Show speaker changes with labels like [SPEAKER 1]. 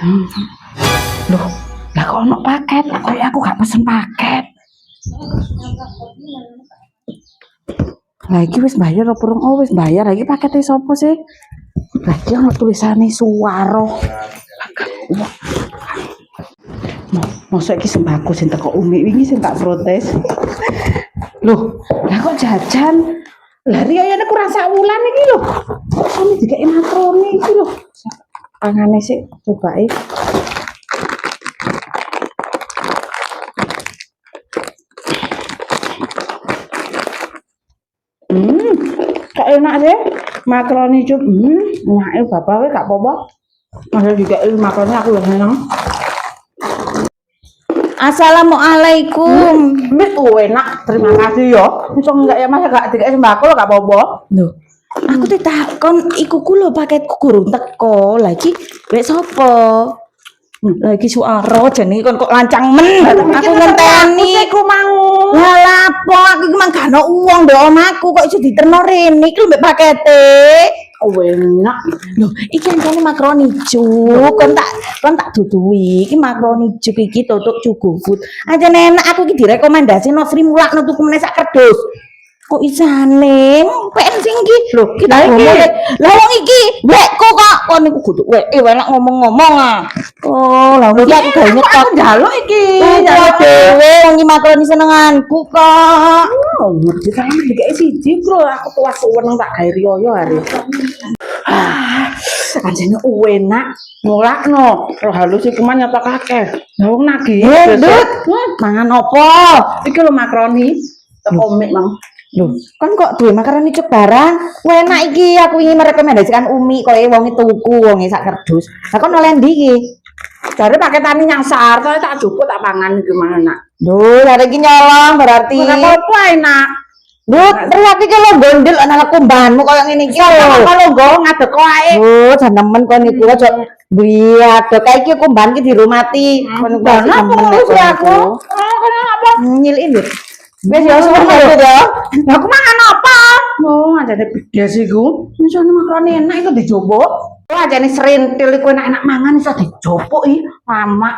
[SPEAKER 1] Loh, lah kok ono paket? Kok aku gak pesen paket? Lah iki wis bayar apa urung? Oh, wis bayar. Lah iki pakete sapa sih? Lah iki ono tulisane Suwaro. Mosok iki sembako sing teko Umi wingi sing tak protes. Loh, lah kok jajan? Lah riyane kurang sak wulan iki lho. Kok dikeki makroni iki lho. Pangane sik cobake. Kak enak sih makroni cup. Enak bapak we gak apa-apa. Masa dikeki makroni aku lho seneng.
[SPEAKER 2] Assalamualaikum.
[SPEAKER 1] Enak, terima kasih ya. Iso enggak ya masa gak dikeki sembako gak apa-apa.
[SPEAKER 2] Loh, aku ditakon iku ku lho paketku gurung teko. Lagi wek sapa? Lagi Suwaro jenenge kon kok lancang men. Aku ngenteni
[SPEAKER 1] iku mau.
[SPEAKER 2] Lah lapo aku iki mang gak ono uang ndek omahku kok iso diterno rene iki lho mbek pakete.
[SPEAKER 1] Enak.
[SPEAKER 2] Loh, iki ancane makroni juk. Kon tak duduhi. Iki makroni juk iki tutuk Cugofood. Ancane enak aku iki direkomendasino Sri Mulakno tuku meneh sak kerdus. Kok isane PN sing iki lho kita ngomong lah wong iki wekku kok kon niku kudu weke enak ngomong-ngomong ah. Oh lah iki aku gawe nyetok
[SPEAKER 1] njaluk iki
[SPEAKER 2] njaluk dhewe wong iki makroni senenganku kok.
[SPEAKER 1] Oh ngerti kan dikeki siji bro aku tuwas seneng tak gawe riyo hari. Anjene enak mulakno roh halus iku mah nyetok akeh. Lah wong nagih.
[SPEAKER 2] Ndut mangan opo?
[SPEAKER 1] Iki lho makroni teko Mik Mang.
[SPEAKER 2] Loh, kan kok duwe makaroni cuk barang? Enak iki, aku ingin merekomendasikan Umi koyo wong tuku wong sak kerdus. Lah kon oleh ndi iki?
[SPEAKER 1] Jare paketane nyasar, soalnya tak jupuk tak pangan iki mana.
[SPEAKER 2] Lho, lare iki nyolong berarti.
[SPEAKER 1] Ora apa-apa enak.
[SPEAKER 2] Ndut, terus iki ki lo gondel ana kumbahanmu koyo ngene iki lho.
[SPEAKER 1] Kalau nggo ngadeg wae.
[SPEAKER 2] Oh, jan nemen kon iku aja biar dok iki kumbahan iki dirumati. Kon
[SPEAKER 1] nemen aku. Kenapa?
[SPEAKER 2] Nyilin lho. Wes ya suwun ya.
[SPEAKER 1] Aku mangan apa? Oh, ajane pedes iku. Misane makroni enak iku dijopuk. Oh, ajane serintil iku enak-enak mangan iso dijopuk iki. Lama.